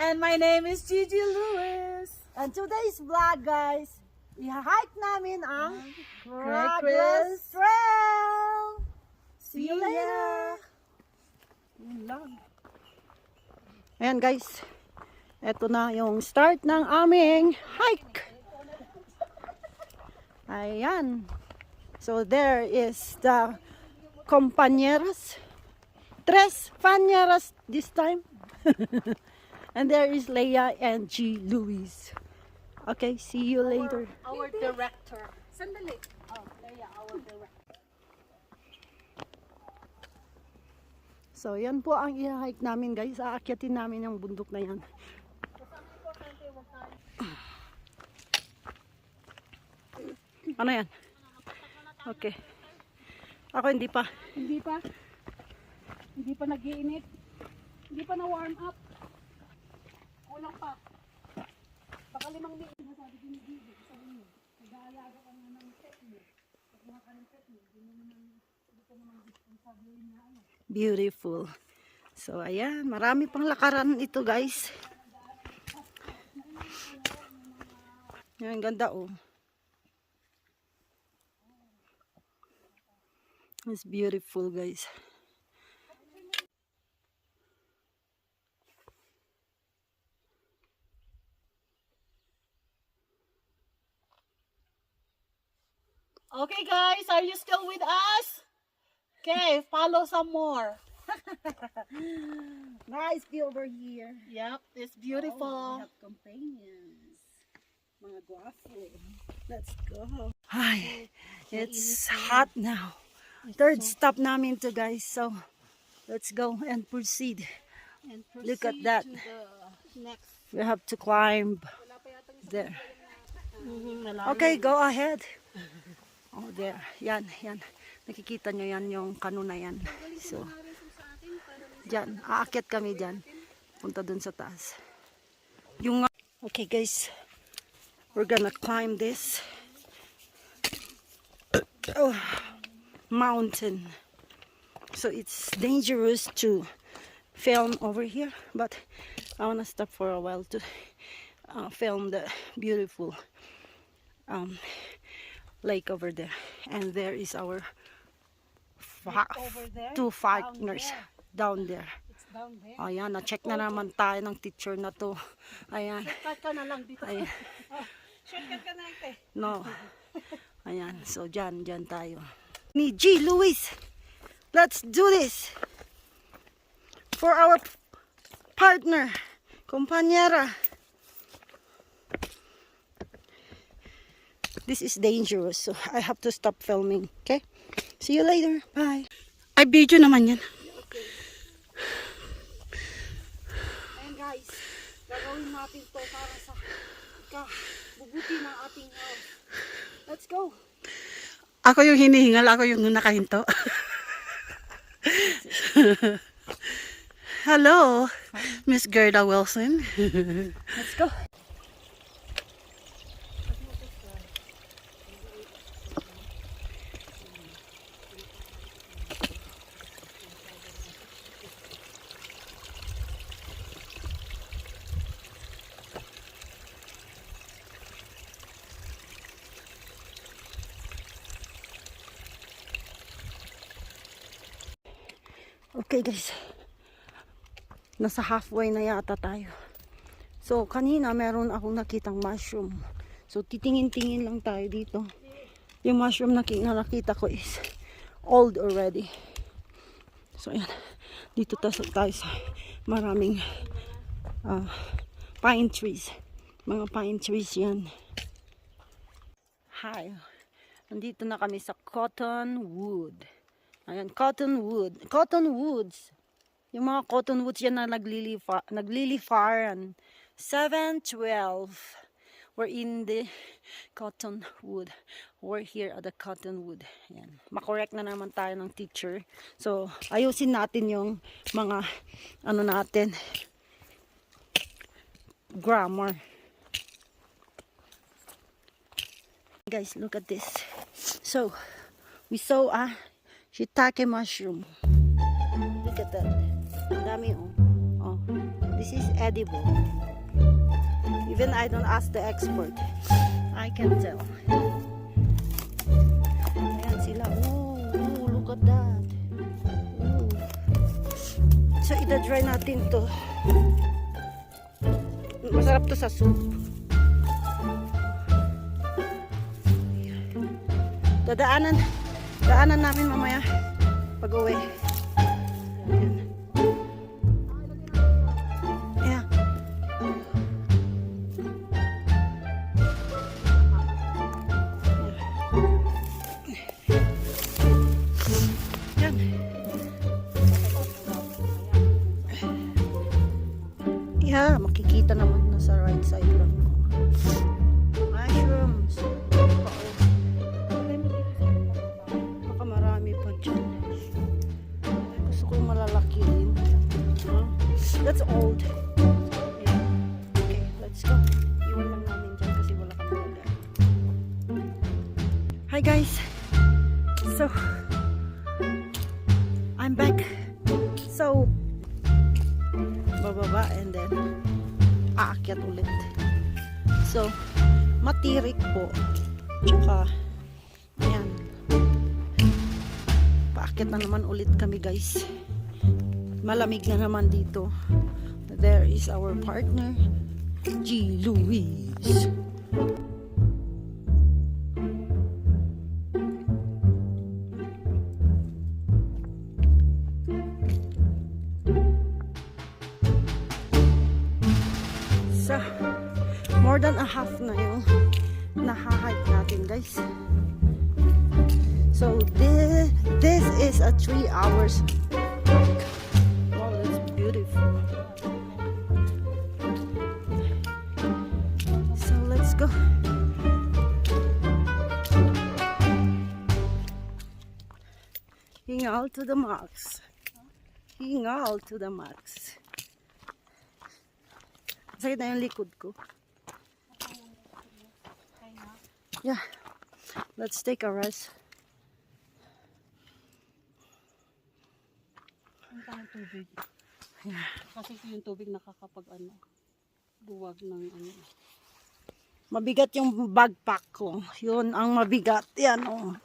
And my name is Gigi Lewis. And today's vlog, guys, i-hike namin ang Chris. Craggless Trail. See you later. Yun lang. Ayan guys, eto na yung start ng aming hike. Ayan. So there is the compañeras. Tres compañeras this time. And there is Leia and G. Louis. Okay, see you later. Our director. Sandali. Oh, Leia, our director. So yan po ang i-hike namin guys. Aakyatin namin yung bundok na yan. Ano yan? Okay. Ako hindi pa. Hindi pa. Hindi pa nag-iinit. Hindi pa na-warm up. Kulang pa. Baka 5 minutes. Sabi ko ni Gigi, sabi niyo, nag-aalaga ka nga ng pet mo. Pagkuha ka ng pet mo, hindi ko naman responsable na ano. Beautiful. So ayan, marami pang lakaran ito guys. Yan, ganda oh. It's beautiful guys. Okay guys, are you still with us? Okay, follow some more. Nice view over here. Yep, it's beautiful. We have companions. Mga guwapo. Let's go. Hi, it's hot now. Third stop namin to guys. So, let's go and proceed. And Look at proceed that. to the next. We have to climb there. Okay, go ahead. Oh, there. Yan, yan. Nakikita nyo yan, yung kano na yan. So, dyan. Aakyat kami dyan. Punta dun sa taas. Yung, okay guys. We're gonna climb this mountain. So, it's dangerous to film over here. But, I wanna stop for a while to film the beautiful lake over there. And there is our Over there? two partners down there. It's down there. Ayan, na-check na naman tayo ng teacher na to. Ayan. Shortcut ka na lang dito. Ayan. Shortcut ka na ito. No. Ayan, so dyan tayo. Ni G. Louis, let's do this. For our partner, compañera. This is dangerous, so I have to stop filming. Okay? See you later. Bye. Ay, video naman yan. Ayan guys, gagawin natin to para sa bubuti ng ating house. Let's go. Ako yung hinihingal, ako yung nakahinto. Hello, Miss Gerda Wilson. Let's go. Okay guys, nasa halfway na yata tayo. So kanina meron akong nakitang mushroom. So titingin-tingin lang tayo dito. Yung mushroom na nakita ko is old already. So ayan, dito tayo sa maraming pine trees. Mga pine trees yan. Hi, nandito na kami sa Cottonwood. Ayan, Cottonwoods. Yung mga cottonwoods yan na naglilifaran. 7-12. We're in the Cottonwood. We're here at the Cottonwood. Ayan. Makorek na naman tayo ng teacher. So, ayusin natin yung mga, ano natin, grammar. Guys, look at this. So, we saw a shiitake mushroom. Look at that. Ang dami oh. This is edible. Even I don't ask the expert. I can tell. Ayan sila. Ooh, look at that. Ooh. So, ita-try natin to. Masarap to sa soup. Daanan namin mamaya pag uwi. Yeah. Yan. Yeah, makikita naman na sa right side lang. Mushrooms. Baka marami pa dyan. Gusto ko malalaki din. That's old. Yeah. Okay, let's go. Iwan lang namin dyan kasi wala kami lagay. Hi guys. So, I'm back. So, bababa and then aakyat ulit. So, matirik po. Tsaka, ayan. Paakyat na naman ulit kami guys. Malamig na naman dito. There is our partner, G. Louise. So, more than a half na yung naha-hike natin guys. So this is a 3 hours hike. Wow, that's beautiful. So let's go. Hingal to the max. Hingal to the max. Sakit na yung likod ko. Yeah. Let's take a rest. Ang tayong tubig. Yeah. Kasi yung tubig nakakapag buwag ng Mabigat yung backpack ko. Yun ang mabigat. Yan oh.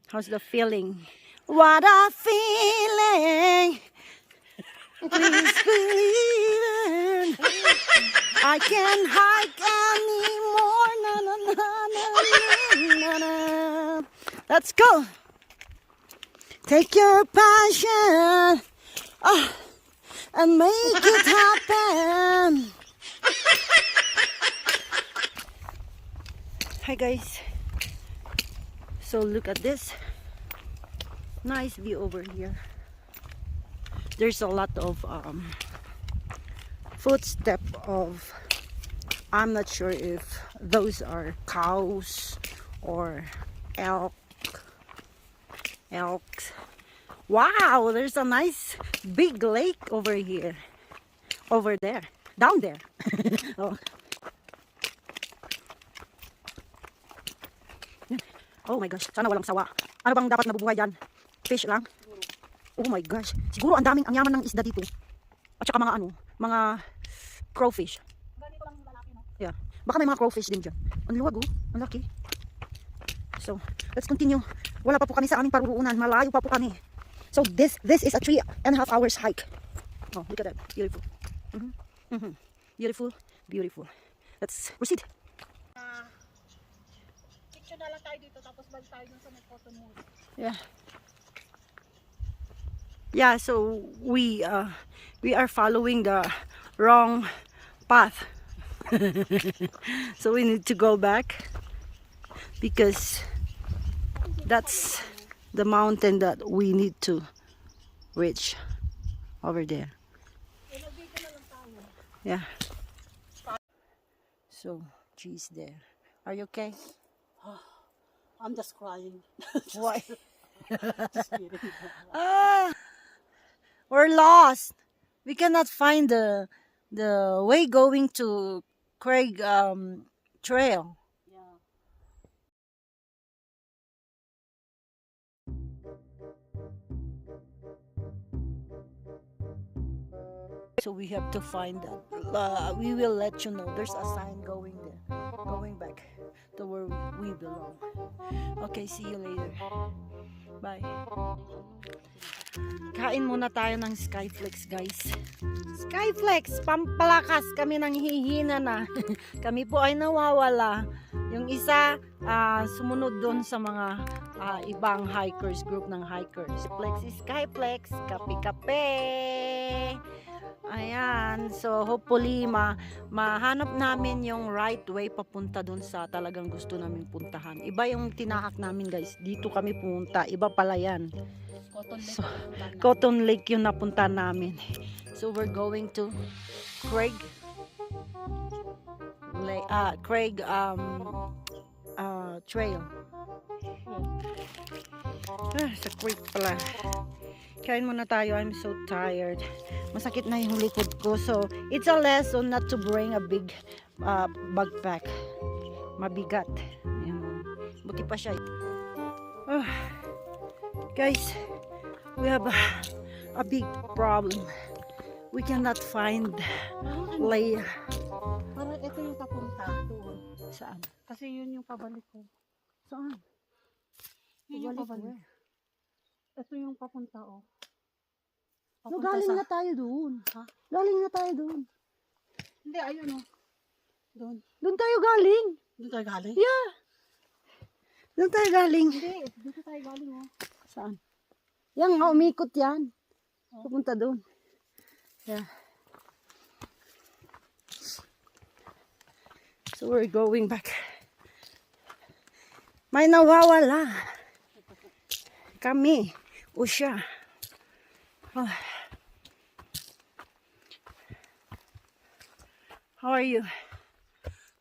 How's the feeling? What a feeling! Please believe it. I can't hike anymore. Na, na, na, na, na, na. Let's go. Take your passion and make it happen. Hi guys. So look at this. Nice view over here. There's a lot of footstep of, I'm not sure if those are cows or elks. Wow, there's a nice big lake over here. Over there. Down there. Oh. Oh my gosh, sana walang sawa. Ano bang dapat nabubuhay dyan? Fish lang? Oh my gosh. Siguro ang yaman ng isda dito. At saka mga crowfish. Ganito lang lalaki, no? Yeah. Baka may mga crowfish din dyan. Ang luwag oh. Ang laki. So, let's continue. Wala pa po kami sa aming paruruunan. Malayo pa po kami. So, this is a 3.5 hours hike. Oh, look at that. Beautiful. Beautiful. Beautiful. Let's proceed. Picture na lang tayo dito tapos balik tayo dun sa may cottonwood. Yeah. Yeah, so we are following the wrong path. So we need to go back because that's the mountain that we need to reach over there. Yeah. So, she's there. Are you okay? I'm just crying. Why? Just kidding. We're lost. We cannot find the way going to Craig Trail. So we have to find that. We will let you know. There's a sign going there, going back to where we belong. Okay, see you later. Bye. Kain muna tayo ng Skyflex, guys. Skyflex, pampalakas. Kami nang hihina na. Kami po ay nawawala. Yung isa, sumunod doon sa mga ibang hikers, group ng hikers. Skyflex, kape-kape. Ayan, so hopefully mahanap namin yung right way papunta dun sa talagang gusto namin puntahan. Iba yung tinahak namin, guys. Dito kami pumunta, iba pala yan. Cotton Lake yung napunta namin. So we're going to Craig Trail. Sa Craig pala. Kain muna tayo. I'm so tired. Masakit na yung likod ko. So, it's a lesson not to bring a big backpack. Mabigat. Ayan. Buti pa siya. Guys, we have a big problem. We cannot find Leia. Parang ito yung papunta doon. Saan? Kasi yun yung pabalik ko. Saan? Yun yung pabalik. Ito yung papunta, oh. No, galing na tayo doon. Ha? Galing na tayo doon. Hindi, ayun, oh. Doon. Doon tayo galing. Doon tayo galing? Yeah. Doon tayo galing. Hindi, dito tayo galing, oh. Saan? Yan nga, umikot yan. Pupunta doon. Yeah. So we're going back. May nawawala. Kami. O siya. Oh. How are you?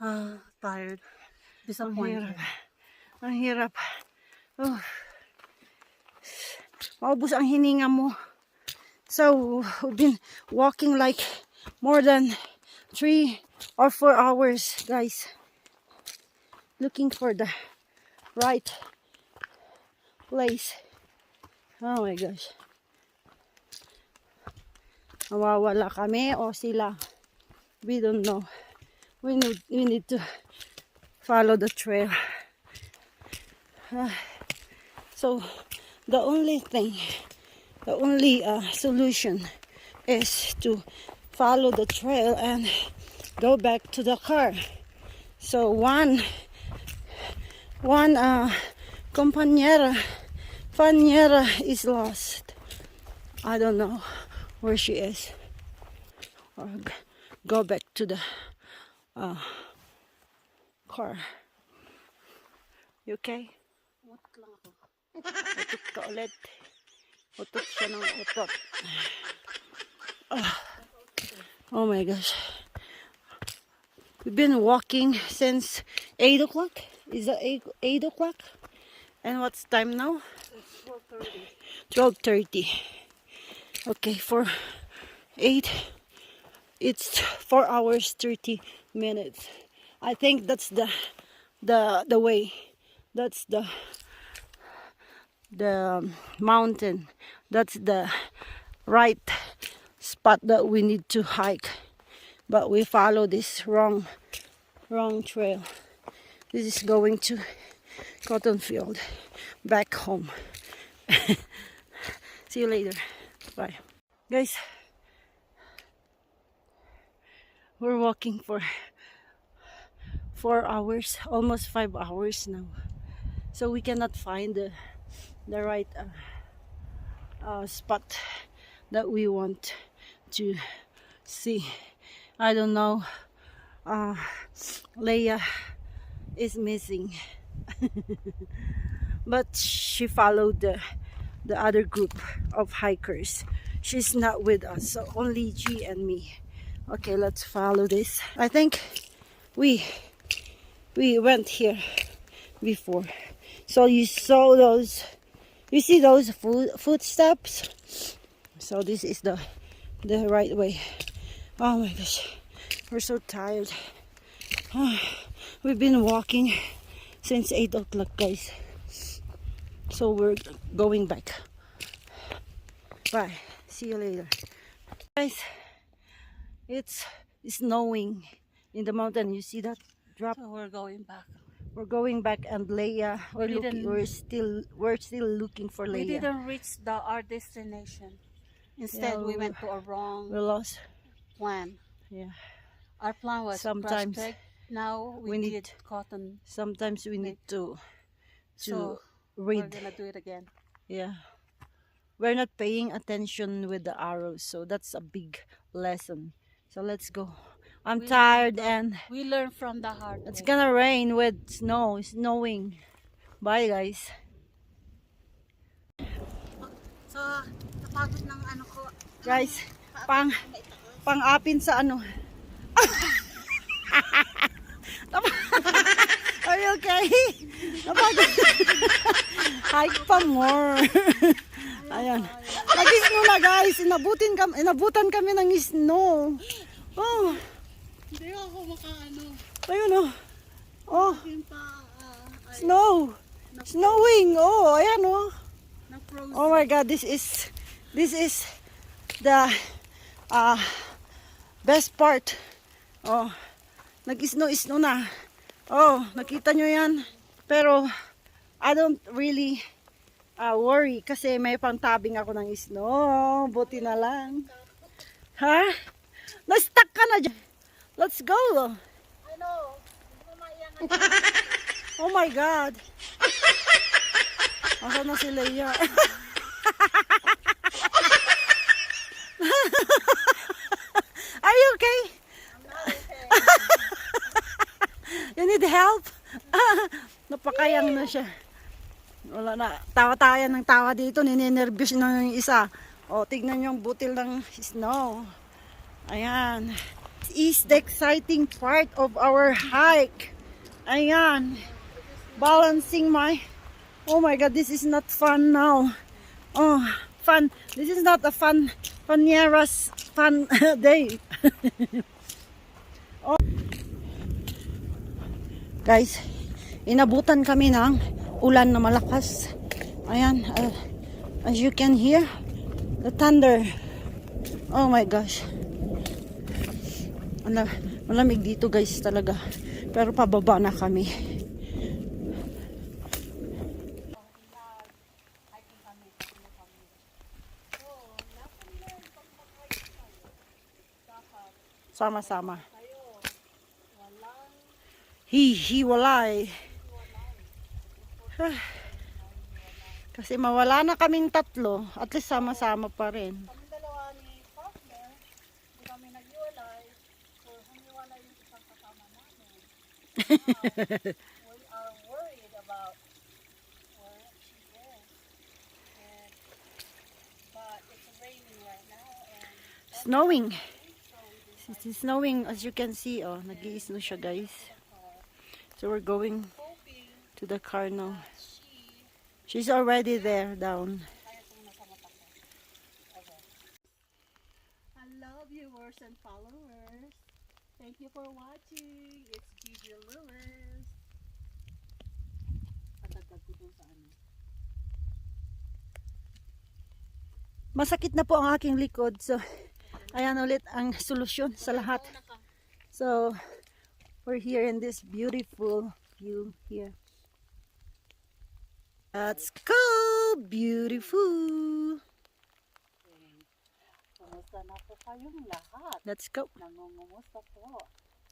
Tired. Ang Disappointed. hirap. Ang hirap. Oh. Maubos ang hininga mo. So, we've been walking like more than 3 or 4 hours, guys. Looking for the right place. Oh my gosh. Nawawala kami o sila. We don't know. We need to follow the trail. So, the only solution is to follow the trail and go back to the car. So one compañera is lost. I don't know where she is. Or go back to the car. You okay? Utot lang ako. Utot ka ulit. Utot siya ng utot. Oh my gosh. We've been walking since 8 o'clock. Is it 8 o'clock? And what's time now? It's 12:30. 12:30. Okay, for 8, it's 4 hours 30 minutes. I think that's the way. That's the mountain. That's the right spot that we need to hike. But we follow this wrong trail. This is going to cotton field, back home. See you later. Bye. Guys, we're walking for 4 hours, almost 5 hours now. So we cannot find the right spot that we want to see. I don't know. Leia is missing. But she followed the other group of hikers. She's not with us, so only G and me. Okay, let's follow this. I think we went here before. So you saw those, you see those footsteps? So this is the right way. Oh my gosh, we're so tired. We've been walking since 8 o'clock, guys. So we're going back. Bye. See you later. Guys, It's snowing in the mountain. You see that drop? So we're going back. We're going back, and Leia, didn't- we're still looking for We Leia. didn't reach our destination. Instead, Yeah, we went to a wrong We lost. plan. Yeah. Our plan was Sometimes prospect. Now we we need- did cotton. Sometimes we need to So we're read. gonna do it again. Yeah. We're not paying attention with the arrows, so that's a big lesson. So let's go. I'm tired, and We learn from the hard it's way. gonna rain with snow. It's snowing. Bye, guys. So, napagod ng ano ko. Guys, pang-apin sa ano. Are you okay? Napagod. Hike pa more. Ayan. Nag-snow na, guys. Inabutan kami ng snow. Oh, Hindi ako makaano. ayun oh. Oh, Yung pa, snow. Snowing. Oh, ayan oh. na-frozen. Oh my God, this is the best part. Oh, nag-snow na. Oh, nakita nyo yan. Pero I don't really worry kasi may pangtabing ako ng snow. Buti na lang. Ha? Na-stuck ka na dyan. Let's go. I know. Oh my God. Asan na si Leia? Are you okay? You need help? Napakayang na siya. Wala na. Tawa-tawa ng tawa dito. Ninenervyos na yung isa. O, tignan yung butil ng snow. Ayan. This is the exciting part of our hike. Ayan. Balancing my... Oh my God, this is not fun now. Oh, fun. This is not a fun day. Oh. Guys, inabutan kami ng ulan na malakas. Ayan, as you can hear, the thunder. Oh my gosh. Malamig dito guys talaga. Pero pababa na kami. Sama-sama. Hihiwalay. Kasi mawala na kaming tatlo, at least sama-sama pa rin. Kami dalawa ni partner, hindi kami nag-iwalay. So, humiwalay yung isang kasama namin. We are worried about where she is. But it's raining right now. And Snowing. It's snowing as you can see. Oh, nag-i-snow siya guys. So we're going hoping to the car now. she She's already there down. Hello viewers and followers. Thank you for watching. It's Gigi Lewis. Patagdag ko dun sa ano. Masakit na po ang aking likod. So ayan ulit ang solusyon sa lahat. So we're here in this beautiful view here. Let's go! Beautiful! Kumusta na po kayong lahat? Let's go! Nangungumusta po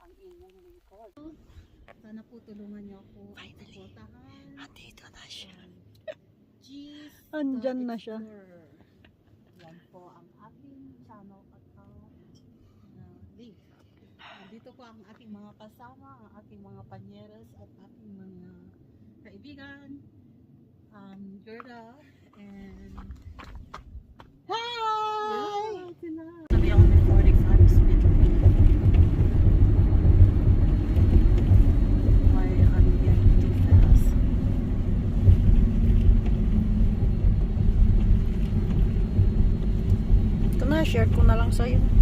ang inyong lingkod. Sana po tulungan niyo ako. Finally. Suportahan. Andito na siya. G's Andyan na siya. Explorer. Yan po ang aking channel account link. Dito po ang aking mga kasama, ang aking mga panyeros at aking mga kaibigan. Gerda and Hi! sabi ako ng 45 speed. Why I'm getting too fast. Ito na, share ko na lang sa'yo.